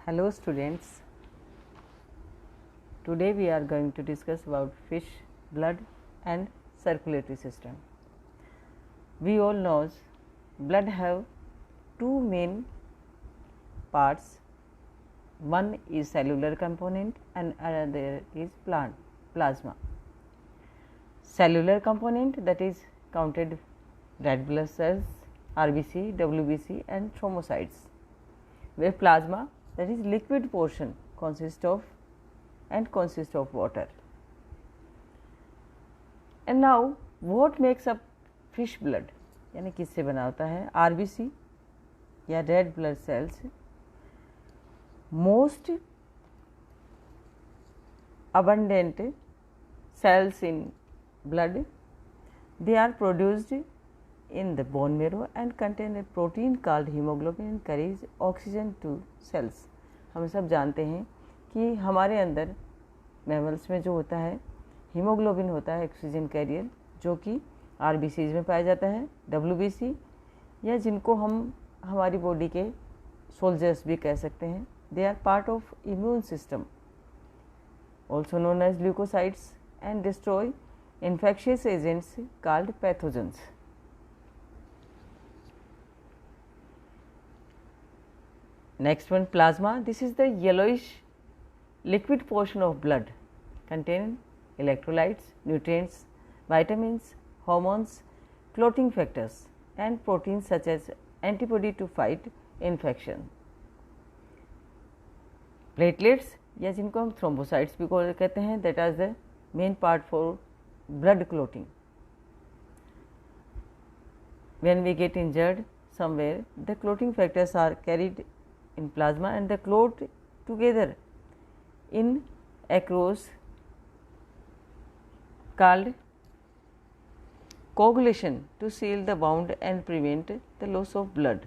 Hello students, today we are going to discuss about fish blood and circulatory system. We all know blood have two main parts, one is cellular component and another is plasma. Cellular component, that is counted red blood cells, RBC, WBC and thrombocytes, where plasma, that is liquid portion, consists of water. And now what makes up fish blood, यानी किससे बना होता है? RBC या red blood sales. Most abundant cells in blood, they are produced in the bone marrow and contain a protein called hemoglobin and carries oxygen to cells. हम सब जानते हैं कि हमारे अंदर मैमल्स में जो होता है हीमोग्लोबिन होता है, ऑक्सीजन कैरियर, जो कि आरबीसीज में पाया जाता है, डब्ल्यूबीसी या जिनको हम हमारी बॉडी के सोल्जर्स भी कह सकते हैं. They are part of immune system, also known as leukocytes, and destroy infectious agents called pathogens. Next one, plasma. This is the yellowish liquid portion of blood, contain electrolytes, nutrients, vitamins, hormones, clotting factors and proteins such as antibody to fight infection. Platelets या जिनको हम thrombocytes भी कहते हैं, that is the main part for blood clotting. When we get injured somewhere, the clotting factors are carried in plasma and they clot together in across called coagulation to seal the wound and prevent the loss of blood.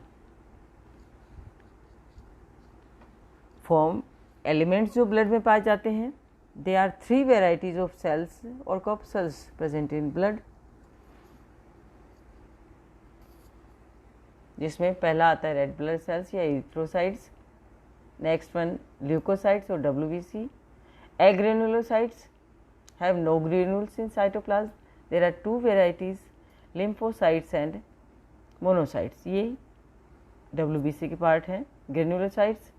Form elements जो blood में पाए जाते हैं, there are three varieties of cells or corpuscles present in blood, जिसमें पहला आता है red blood cells या एरिथ्रोसाइट्स, नेक्स्ट वन ल्यूकोसाइट्स और WBC. Agranulocytes have no granules in cytoplasm. There are two varieties, lymphocytes and monocytes. ये WBC के part हैं. Granulocytes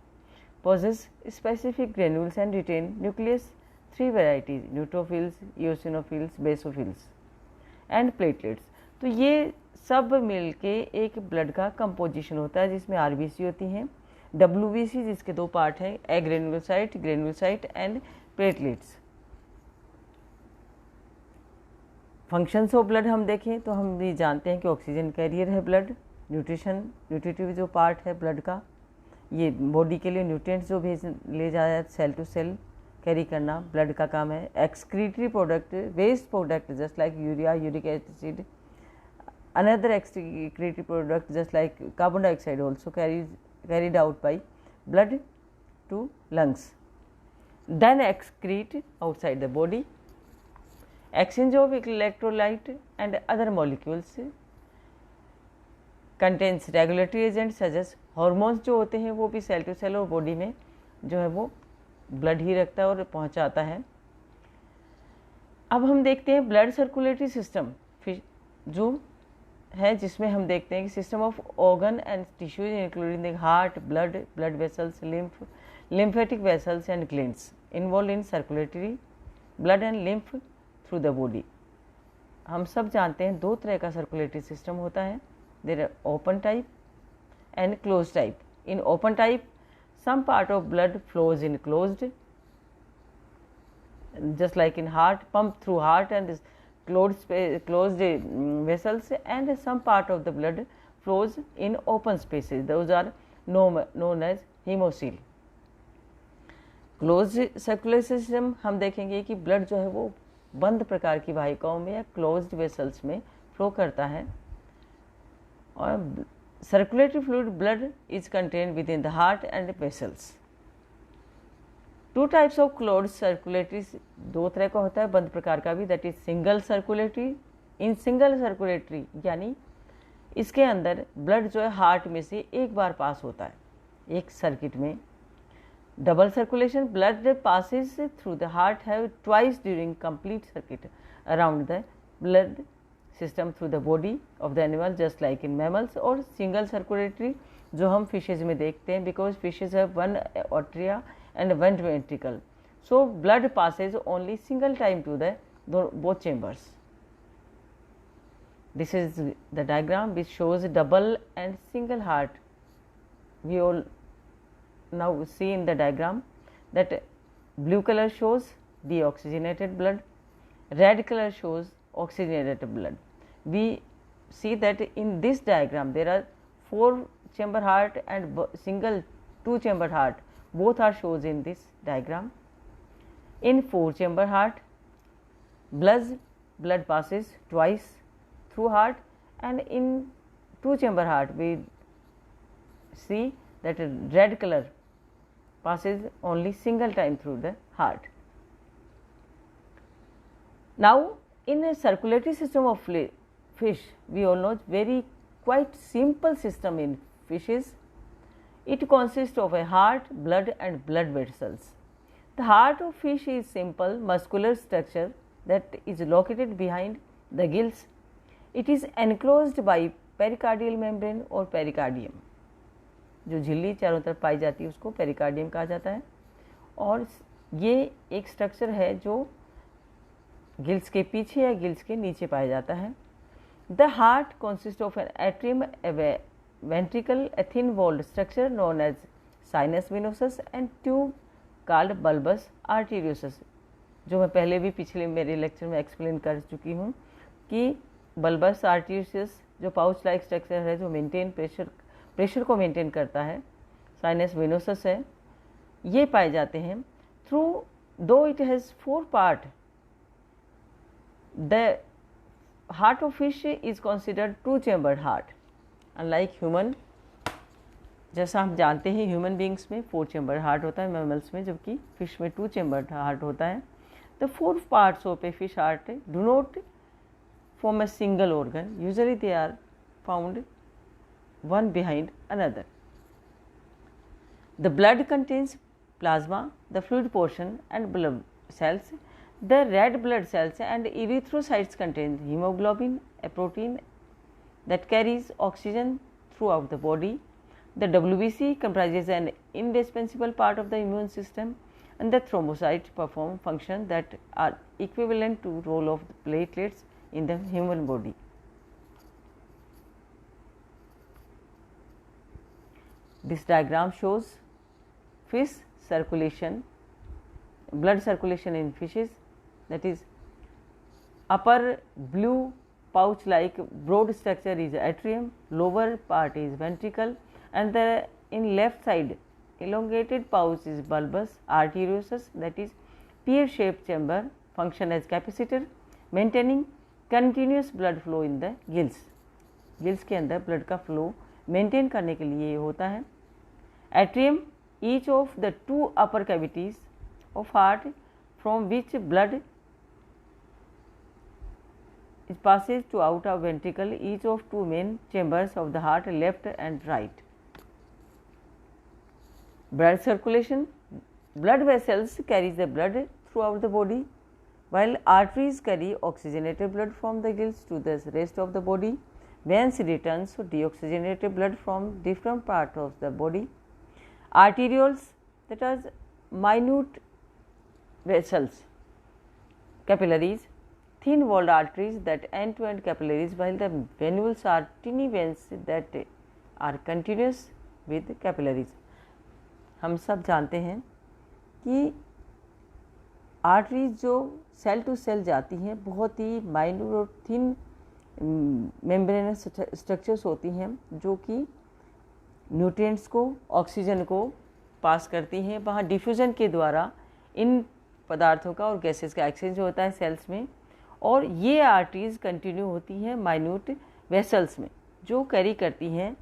possess specific granules and retain nucleus. Three varieties, neutrophils, eosinophils, basophils and platelets. तो ये सब मिलके एक blood का composition होता है जिसमें आरबीसी होती हैं, WBC जिसके दो पार्ट हैं, granulocyte and platelets. Functions of blood हम देखें तो हम भी जानते हैं कि ऑक्सीजन कैरियर है ब्लड. न्यूट्रिटिव जो पार्ट है ब्लड का, ये बॉडी के लिए न्यूट्रिएंट्स जो भेज ले जाया सेल टू सेल कैरी करना ब्लड का काम है. Excretory product, waste product just like urea, uric acid, another excretory product just like carbon dioxide also carried out by blood to lungs, then excrete outside the body. Exchange of electrolyte and other molecules contains regulatory agents such as hormones जो होते हैं वो भी cell to cell और body में जो है वो ब्लड ही रखता है और पहुंचाता है. अब हम देखते हैं ब्लड सर्कुलेटरी सिस्टम जो है, जिसमें हम देखते हैं कि system of organ and tissues including the heart, blood vessels, lymphatic vessels and glands involved in circulatory blood and lymph through the body. हम सब जानते हैं दो तरह का सर्कुलेटरी सिस्टम होता है. There are open type and closed type. In open type, some part of blood flows in closed, just like in heart, pump through heart and closed vessels, and some part of the blood flows in open spaces. Those are known as hemocoel. Closed circulatory system हम देखेंगे कि blood जो है वो बंद प्रकार की वाहिकाओं में या क्लोज्ड वेसल्स में फ्लो करता है. और circulatory fluid blood is contained within the heart and vessels. Two types of closed circulatory, दो तरह का होता है बंद प्रकार का भी, that is single circulatory. In single circulatory यानी इसके अंदर ब्लड जो है हार्ट में से एक बार पास होता है एक सर्किट में, Double circulation, blood passes through the heart have twice during complete circuit around the blood system through the body of the animal, just like in mammals. और single circulatory जो हम fishes में देखते हैं, because fishes have one atria and one ventricle, so blood passes only single time to the both chambers. This is the diagram which shows double and single heart. We all now see in the diagram that blue color shows deoxygenated blood, red color shows oxygenated blood. We see that in this diagram there are 4 chamber heart and single 2 chamber heart, both are shows in this diagram. In 4 chamber heart, blood passes twice through heart, and in 2 chamber heart we see that red color passes only single time through the heart. Now, in a circulatory system of fish, we all know very quite simple system in fishes. It consists of a heart, blood and blood vessels. The heart of fish is simple muscular structure that is located behind the gills. It is enclosed by pericardial membrane or pericardium. जो झिल्ली चारों तरफ पाई जाती है उसको pericardium कहा जाता है, और ये एक स्ट्रक्चर है जो गिल्स के पीछे या गिल्स के नीचे पाया जाता है. The heart consist of an atrium, ventricle, a thin walled structure known as sinus venosus and tube called bulbus arteriosus. जो मैं पहले भी पिछले मेरे लेक्चर में एक्सप्लेन कर चुकी हूँ कि बल्बस आर्टेरियोसस जो पाउच लाइक स्ट्रक्चर है जो मेंटेन प्रेशर को मेंटेन करता है, साइनस वेनोसस है, ये पाए जाते हैं. थ्रू दो it has 4 part, the heart of fish is considered 2 chambered heart. Unlike human, जैसा हम जानते हैं ह्यूमन बींग्स में 4 चैम्बर्ड हार्ट होता है मैमल्स में, जबकि फिश में 2 चैम्बर्ड हार्ट होता है. The 4 parts of a fish heart do not form a single organ, usually they are found one behind another. The blood contains plasma, the fluid portion and blood cells. The red blood cells and erythrocytes contain hemoglobin, a protein that carries oxygen throughout the body. The WBC comprises an indispensable part of the immune system, and the thrombocytes perform functions that are equivalent to role of the platelets in the human body. This diagram shows fish circulation, blood circulation in fishes, that is upper blue pouch like broad structure is atrium, lower part is ventricle, and the in left side elongated pouch is bulbous arteriosus, that is pear shaped chamber, function as capacitor, maintaining continuous blood flow in the gills. Gills के अंदर blood का flow maintain करने के लिए ये होता है. Atrium, each of the 2 upper cavities of heart from which blood is passes to out of ventricle, each of 2 main chambers of the heart left and right. Blood circulation, blood vessels carries the blood throughout the body, while arteries carry oxygenated blood from the gills to the rest of the body. Veins returns deoxygenated blood from different parts of the body. Arterioles, that are minute vessels. Capillaries, thin walled arteries that end to end capillaries, while the venules are tiny veins that are continuous with capillaries. हम सब जानते हैं कि arteries जो cell to cell जाती हैं बहुत ही minute और थिन मेम्ब्रेनस स्ट्रक्चर्स होती हैं जो कि न्यूट्रिएंट्स को, ऑक्सीजन को पास करती हैं. वहाँ डिफ्यूज़न के द्वारा इन पदार्थों का और गैसेस का एक्सचेंज होता है सेल्स में, और ये आर्टरीज कंटिन्यू होती हैं माइन्यूट वेसल्स में जो कैरी करती हैं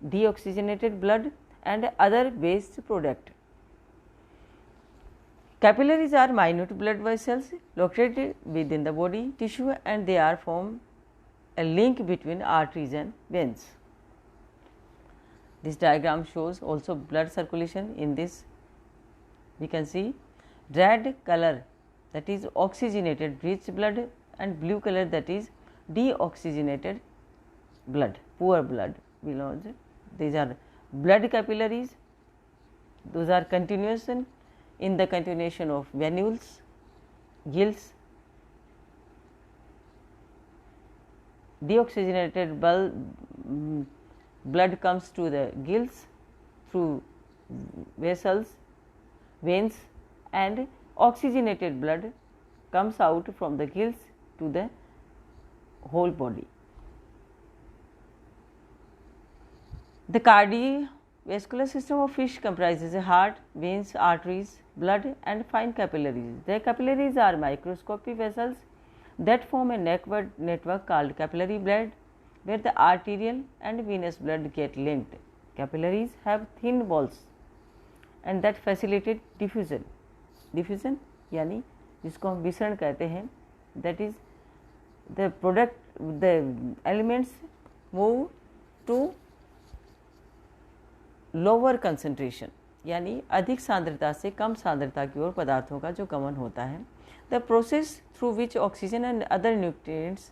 deoxygenated blood and other waste product. Capillaries are minute blood vessels located within the body tissue, and they are form a link between arteries and veins. This diagram shows also blood circulation in this we can see red color, that is oxygenated rich blood, and blue color, that is deoxygenated blood, poor blood belongs. These are blood capillaries, those are continuation in the continuation of venules, gills. Deoxygenated blood comes to the gills through vessels, veins, and oxygenated blood comes out from the gills to the whole body. The cardiovascular system of fish comprises a heart, veins, arteries, blood, and fine capillaries. The capillaries are microscopic vessels that form a network called capillary bed, where the arterial and venous blood get linked. Capillaries have thin walls and that facilitate diffusion. Diffusion यानी जिसको हम विसरण कहते हैं, that is the elements move to lower concentration, यानी अधिक सांद्रता से कम सांद्रता की ओर पदार्थों का जो गमन होता है. The process through which oxygen and other nutrients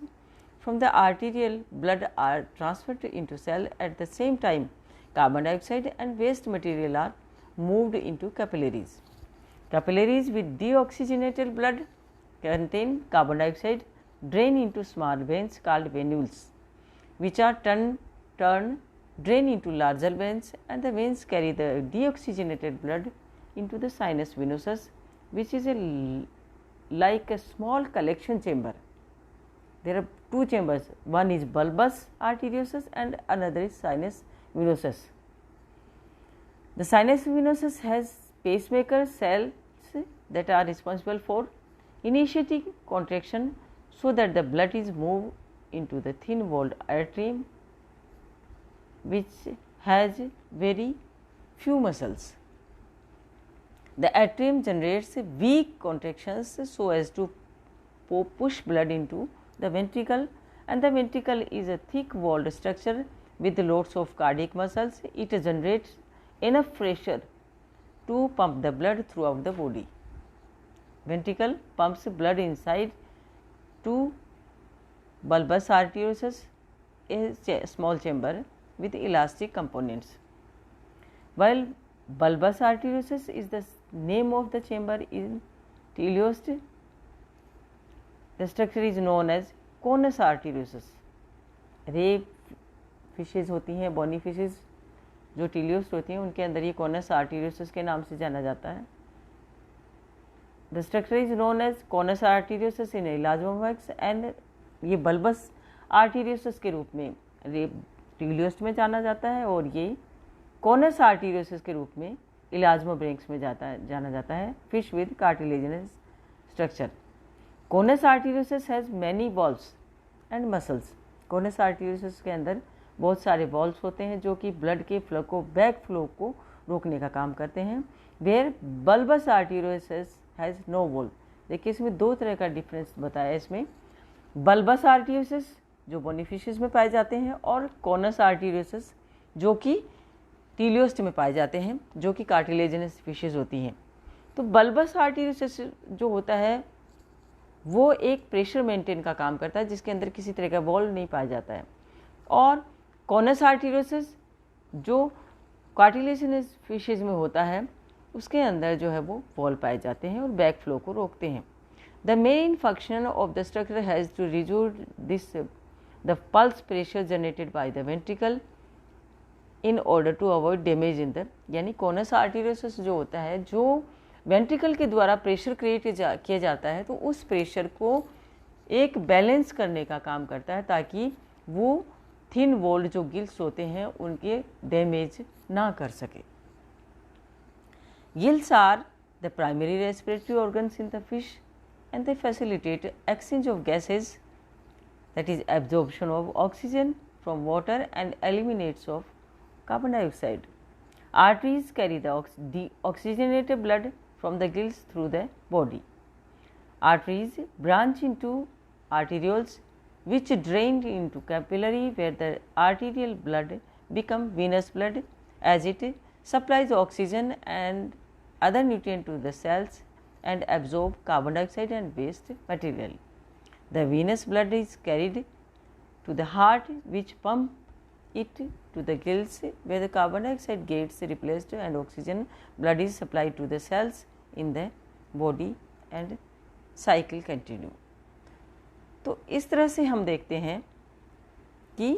from the arterial blood are transferred into cell at the same time. Carbon dioxide and waste material are moved into capillaries. Capillaries with deoxygenated blood contain carbon dioxide, drain into small veins called venules, which are drain into larger veins, and the veins carry the deoxygenated blood into the sinus venosus, which is like a small collection chamber. There are two chambers, one is bulbous arteriosus and another is sinus venosus. The sinus venosus has pacemaker cells that are responsible for initiating contraction so that the blood is moved into the thin walled atrium, which has very few muscles. The atrium generates weak contractions so as to push blood into the ventricle, and the ventricle is a thick walled structure with lots of cardiac muscles. It generates enough pressure to pump the blood throughout the body. Ventricle pumps blood inside to bulbous arteriosus, a small chamber with elastic components. While bulbous arteriosus is the name of the chamber in teleost, the structure is known as conus arteriosus. रे fishes होती हैं, Bonnie fishes जो teleost होती हैं, उनके अंदर ये conus arteriosus के नाम से जाना जाता है. The structure is known as conus arteriosus in elasmobranchs, and ये बल्बस आर्टीरियोसस के रूप में टीलियोस्ट में जाना जाता है, और ये कॉनस आर्टीरियोसस के रूप में इलाजमोब्रैंक्स में जाना जाता है. Fish with cartilaginous structure. Conus arteriosus has many valves and muscles. Conus arteriosus के अंदर बहुत सारे वॉल्व्स होते हैं जो कि ब्लड के फ्लो को, बैक फ्लो को रोकने का काम करते हैं. Where bulbus arteriosus has no valve. देखिए इसमें दो तरह का डिफरेंस बताया इसमें. बल्बस आर्टीरियोसस जो बोनीफिशियस में पाए जाते हैं, और कॉनस आर्टीरियोसस जो कि टीलियोस्ट में पाए जाते हैं, जो कि कार्टिलेजिनस फिशेज होती हैं. तो बल्बस आर्टीरियोसस जो होता है वो एक प्रेशर मेंटेन का काम करता है, जिसके अंदर किसी तरह का वॉल्व नहीं पाया जाता है. और कॉनस आर्टीरियोसस जो कार्टिलेजिनस फिशेज में होता है, उसके अंदर जो है वो वॉल्व पाए जाते हैं और बैक फ्लो को रोकते हैं. The main function of the structure has to reduce this the pulse pressure generated by the ventricle in order to avoid damage in the, यानी कॉनस आर्टीरियोसस जो होता है, जो वेंट्रिकल के द्वारा प्रेशर क्रिएट किया जाता है, तो उस प्रेशर को एक बैलेंस करने का काम करता है ताकि वो थिन वॉल्ड जो गिल्स होते हैं उनके डैमेज ना कर सके. Gills are the primary respiratory organs in the fish and they facilitate exchange of gases, that is absorption of oxygen from water and eliminates of carbon dioxide. Arteries carry the oxygenated blood from the gills through the body. Arteries branch into arterioles which drain into capillary, where the arterial blood become venous blood as it supplies oxygen and other nutrient to the cells and absorb carbon dioxide and waste material. The venous blood is carried to the heart, which pump it to the gills, where the carbon dioxide gets replaced and oxygen blood is supplied to the cells in the body and cycle continue. तो इस तरह से हम देखते हैं कि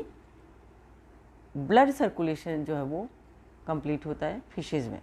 blood circulation जो है वो कंप्लीट होता है फिशेज़ में.